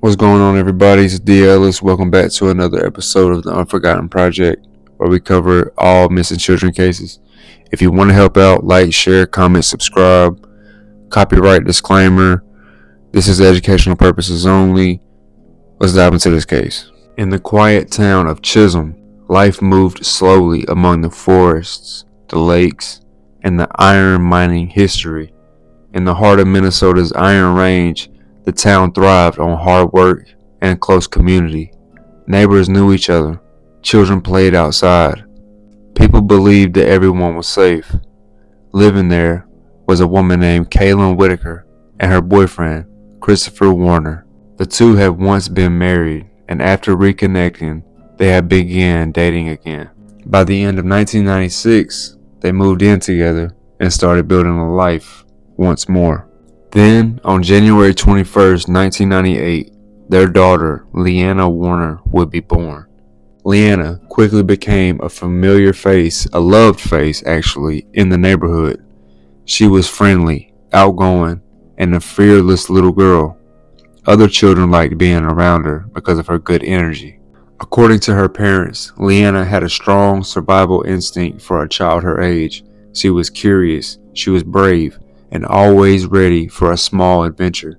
What's going on, everybody? It's D. Ellis. Welcome back to another episode of the Unforgotten Project, where we cover all missing children cases. If you want to help out, like, share, comment, subscribe. Copyright disclaimer. This is educational purposes only. Let's dive into this case. In the quiet town of Chisholm, life moved slowly among the forests, the lakes, and the iron mining history. In the heart of Minnesota's Iron Range, the town thrived on hard work and close community. Neighbors knew each other. Children played outside. People believed that everyone was safe. Living there was a woman named Kaylin Whitaker and her boyfriend, Christopher Warner. The two had once been married, and after reconnecting, they had began dating again. By the end of 1996, they moved in together and started building a life once more. Then, on January 21st, 1998, their daughter, Leeanna Warner, would be born. Leeanna quickly became a familiar face, a loved face actually, in the neighborhood. She was friendly, outgoing, and a fearless little girl. Other children liked being around her because of her good energy. According to her parents, Leeanna had a strong survival instinct for a child her age. She was curious, she was brave, and always ready for a small adventure.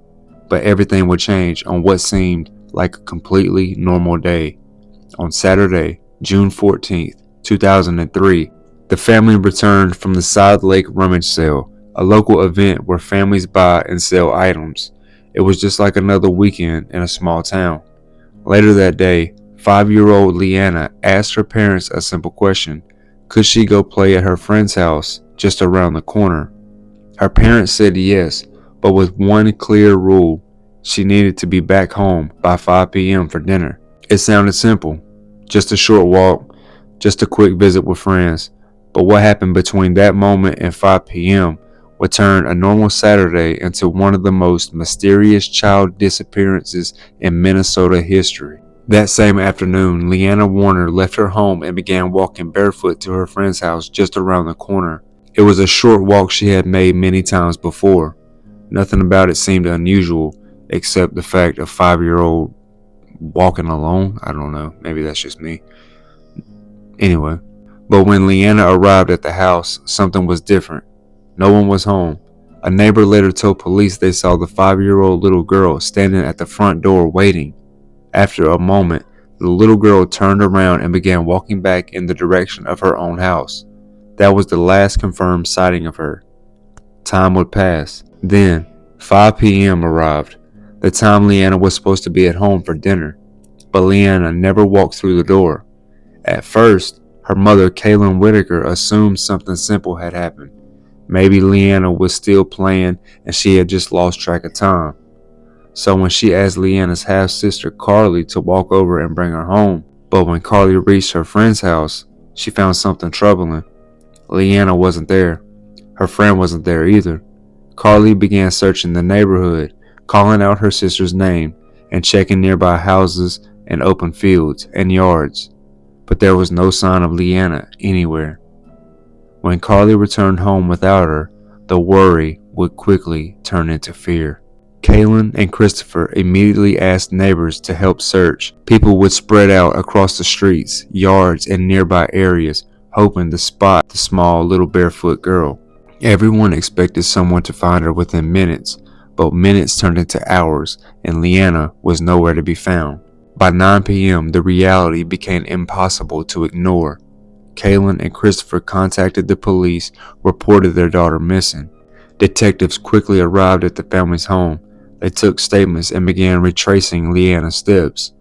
But everything would change on what seemed like a completely normal day. On Saturday, June 14th, 2003, the family returned from the Side Lake Rummage Sale, a local event where families buy and sell items. It was just like another weekend in a small town. Later that day, 5-year-old Leeanna asked her parents a simple question. Could she go play at her friend's house just around the corner? Her parents said yes, but with one clear rule: she needed to be back home by 5 p.m. for dinner. It sounded simple, just a short walk, just a quick visit with friends. But what happened between that moment and 5 p.m. would turn a normal Saturday into one of the most mysterious child disappearances in Minnesota history. That same afternoon, Leeanna Warner left her home and began walking barefoot to her friend's house just around the corner. It was a short walk she had made many times before. Nothing about it seemed unusual, except the fact of a 5-year-old walking alone. I don't know, maybe that's just me. Anyway, but when Leeanna arrived at the house, something was different. No one was home. A neighbor later told police they saw the 5-year-old little girl standing at the front door waiting. After a moment, the little girl turned around and began walking back in the direction of her own house. That was the last confirmed sighting of her. Time would pass. Then, 5 p.m. arrived, the time Leeanna was supposed to be at home for dinner. But Leeanna never walked through the door. At first, her mother, Kaylin Whitaker, assumed something simple had happened. Maybe Leeanna was still playing and she had just lost track of time. So when she asked Leanna's half-sister Carly to walk over and bring her home, but when Carly reached her friend's house, she found something troubling. Leeanna wasn't there. Her friend wasn't there either. Carly began searching the neighborhood, calling out her sister's name and checking nearby houses and open fields and yards. But there was no sign of Leeanna anywhere. When Carly returned home without her, the worry would quickly turn into fear. Kaylin and Christopher immediately asked neighbors to help search. People would spread out across the streets, yards, and nearby areas, hoping to spot the small little barefoot girl. Everyone expected someone to find her within minutes, but minutes turned into hours, and Leeanna was nowhere to be found. By 9 p.m., the reality became impossible to ignore. Kaylin and Christopher contacted the police, reported their daughter missing. Detectives quickly arrived at the family's home. They took statements and began retracing Leanna's steps.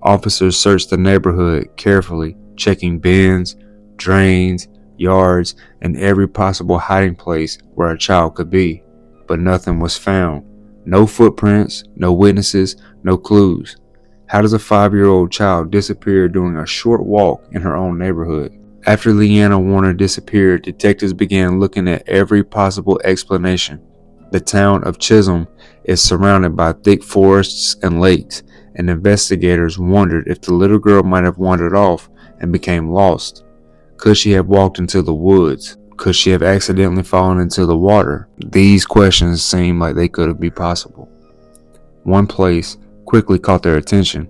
Officers searched the neighborhood carefully, checking bins, drains, yards, and every possible hiding place where a child could be. But nothing was found. No footprints, no witnesses, no clues. How does a 5-year-old child disappear during a short walk in her own neighborhood? After Leeanna Warner disappeared, detectives began looking at every possible explanation. The town of Chisholm is surrounded by thick forests and lakes, and investigators wondered if the little girl might have wandered off and became lost. Could she have walked into the woods? Could she have accidentally fallen into the water? These questions seemed like they could be possible. One place quickly caught their attention.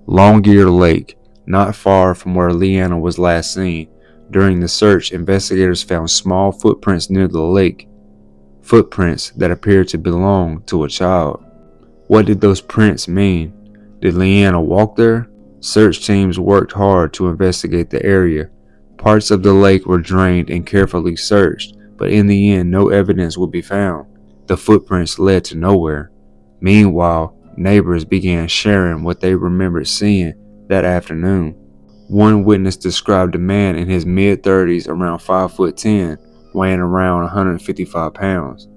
Long-Ear Lake, not far from where Leeanna was last seen. During the search, investigators found small footprints near the lake, footprints that appeared to belong to a child. What did those prints mean? Did Leeanna walk there? Search teams worked hard to investigate the area. Parts of the lake were drained and carefully searched, but in the end, no evidence would be found. The footprints led to nowhere. Meanwhile, neighbors began sharing what they remembered seeing that afternoon. One witness described a man in his mid-30s, around 5'10", weighing around 155 pounds,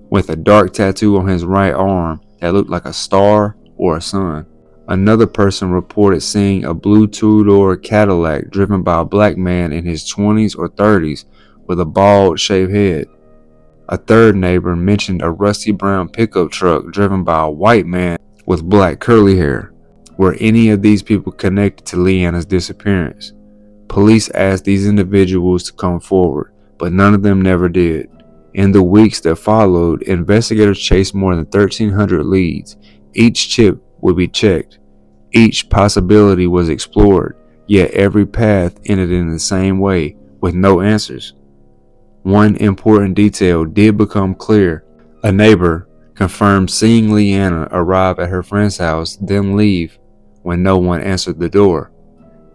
with a dark tattoo on his right arm that looked like a star or a sun. Another person reported seeing a blue two-door Cadillac driven by a black man in his 20s or 30s with a bald, shaved head. A third neighbor mentioned a rusty brown pickup truck driven by a white man with black curly hair. Were any of these people connected to Leeanna's disappearance? Police asked these individuals to come forward, but none of them never did. In the weeks that followed, investigators chased more than 1,300 leads. Each chip would be checked. Each possibility was explored, yet every path ended in the same way, with no answers. One important detail did become clear. A neighbor confirmed seeing Leeanna arrive at her friend's house, then leave when no one answered the door.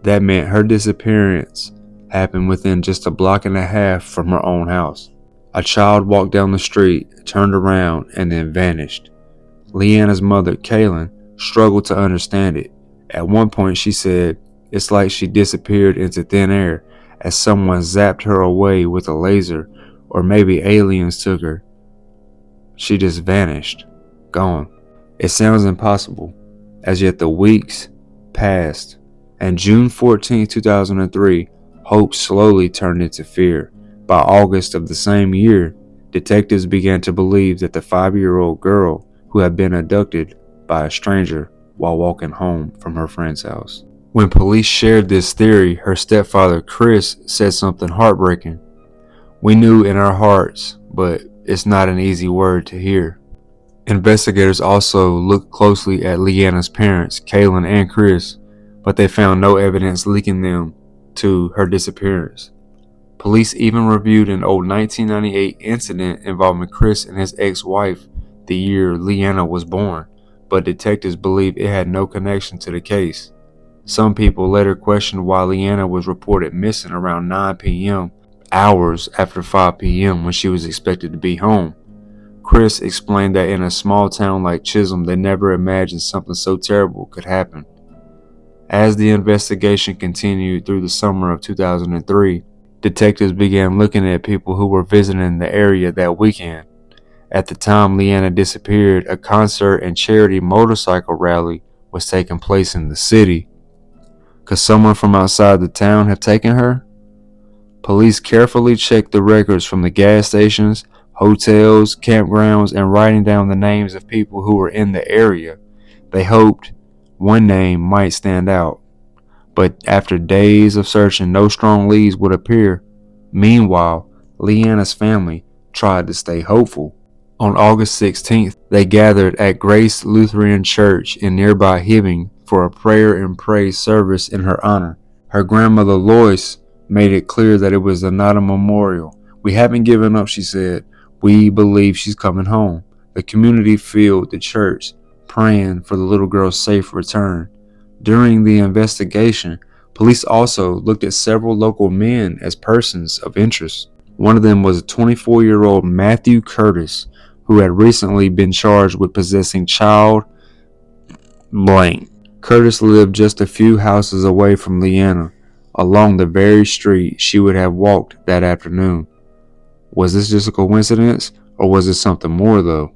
That meant her disappearance happened within just a block and a half from her own house. A child walked down the street, turned around, and then vanished. Leeanna's mother, Kaylin, struggled to understand it. At one point she said, "It's like she disappeared into thin air, as someone zapped her away with a laser, or maybe aliens took her. She just vanished, gone." It sounds impossible, as yet the weeks passed, and June 14, 2003, hope slowly turned into fear. By August of the same year, detectives began to believe that the 5-year-old girl who had been abducted by a stranger while walking home from her friend's house. When police shared this theory, her stepfather, Chris, said something heartbreaking. "We knew in our hearts, but it's not an easy word to hear." Investigators also looked closely at Leeanna's parents, Kaylin and Chris, but they found no evidence linking them to her disappearance. Police even reviewed an old 1998 incident involving Chris and his ex-wife the year Leeanna was born, but detectives believe it had no connection to the case. Some people later questioned why Leeanna was reported missing around 9 p.m., hours after 5 p.m. when she was expected to be home. Chris explained that in a small town like Chisholm, they never imagined something so terrible could happen. As the investigation continued through the summer of 2003, detectives began looking at people who were visiting the area that weekend. At the time Leeanna disappeared, a concert and charity motorcycle rally was taking place in the city. Could someone from outside the town have taken her? Police carefully checked the records from the gas stations, hotels, campgrounds, and writing down the names of people who were in the area. They hoped one name might stand out. But after days of searching, no strong leads would appear. Meanwhile, Leeanna's family tried to stay hopeful. On August 16th, they gathered at Grace Lutheran Church in nearby Hibbing for a prayer and praise service in her honor. Her grandmother Lois made it clear that it was not a memorial. "We haven't given up," she said. "We believe she's coming home." The community filled the church, praying for the little girl's safe return. During the investigation, police also looked at several local men as persons of interest. One of them was a 24-year-old Matthew Curtis, who had recently been charged with possessing child blank. Curtis lived just a few houses away from Leeanna, along the very street she would have walked that afternoon. Was this just a coincidence, or was it something more though?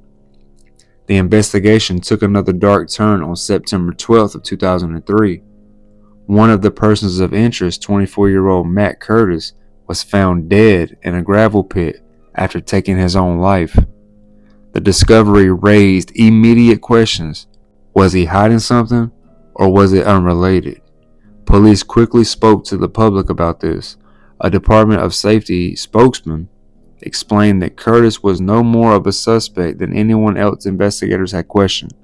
The investigation took another dark turn on September 12th of 2003. One of the persons of interest, 24-year-old Matt Curtis, was found dead in a gravel pit after taking his own life. The discovery raised immediate questions. Was he hiding something, or was it unrelated? Police quickly spoke to the public about this. A Department of Safety spokesman explained that Curtis was no more of a suspect than anyone else investigators had questioned.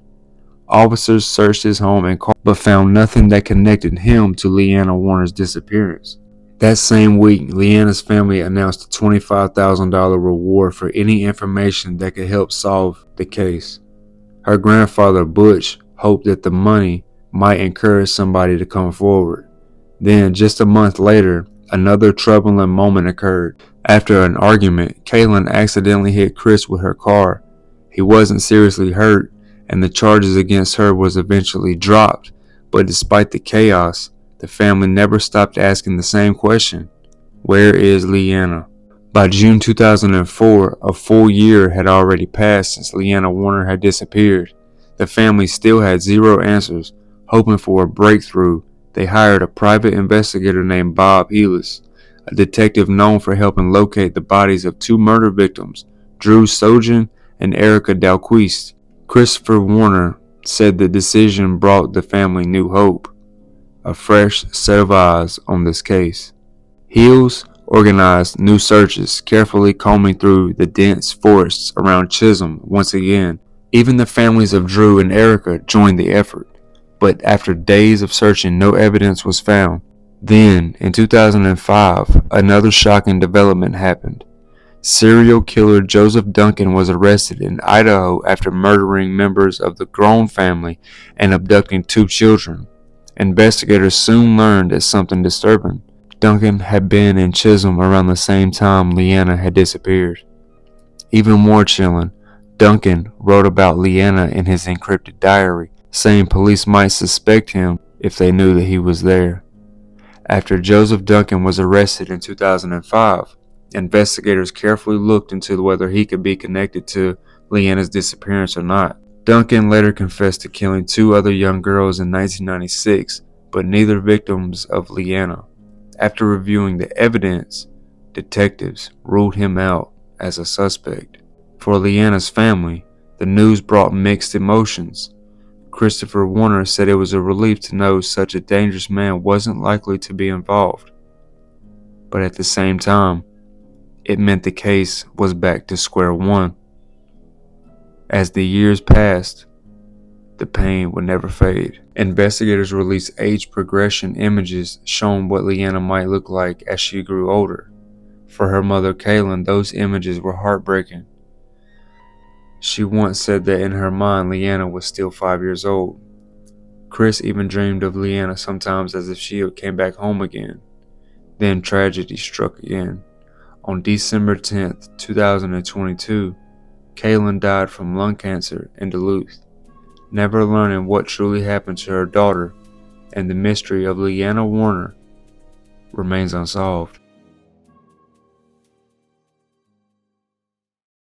Officers searched his home and car, but found nothing that connected him to Leeanna Warner's disappearance. That same week, Leanna's family announced a $25,000 reward for any information that could help solve the case. Her grandfather, Butch, hoped that the money might encourage somebody to come forward. Then, just a month later, another troubling moment occurred. After an argument, Kaylin accidentally hit Chris with her car. He wasn't seriously hurt, and the charges against her was eventually dropped. But despite the chaos, the family never stopped asking the same question: where is Leeanna? By June 2004, a full year had already passed since Leeanna Warner had disappeared. The family still had zero answers. Hoping for a breakthrough, they hired a private investigator named Bob Heelis, a detective known for helping locate the bodies of two murder victims, Drew Sojan and Erica Dalquist. Christopher Warner said the decision brought the family new hope, a fresh set of eyes on this case. Heelis organized new searches, carefully combing through the dense forests around Chisholm once again. Even the families of Drew and Erica joined the effort, but after days of searching, no evidence was found. Then, in 2005, another shocking development happened. Serial killer Joseph Duncan was arrested in Idaho after murdering members of the Grown family and abducting two children. Investigators soon learned of something disturbing. Duncan had been in Chisholm around the same time Leeanna had disappeared. Even more chilling, Duncan wrote about Leeanna in his encrypted diary, saying police might suspect him if they knew that he was there. After Joseph Duncan was arrested in 2005, investigators carefully looked into whether he could be connected to Leanna's disappearance or not. Duncan later confessed to killing two other young girls in 1996, but neither victims of Leeanna. After reviewing the evidence, detectives ruled him out as a suspect. For Leanna's family, the news brought mixed emotions. Christopher Warner said it was a relief to know such a dangerous man wasn't likely to be involved. But at the same time, it meant the case was back to square one. As the years passed, the pain would never fade. Investigators released age progression images showing what Leeanna might look like as she grew older. For her mother, Kaylin, those images were heartbreaking. She once said that in her mind, Leeanna was still 5 years old. Chris even dreamed of Leeanna sometimes as if she came back home again. Then tragedy struck again. On December 10th, 2022, Kaylin died from lung cancer in Duluth, never learning what truly happened to her daughter, and the mystery of Leeanna Warner remains unsolved.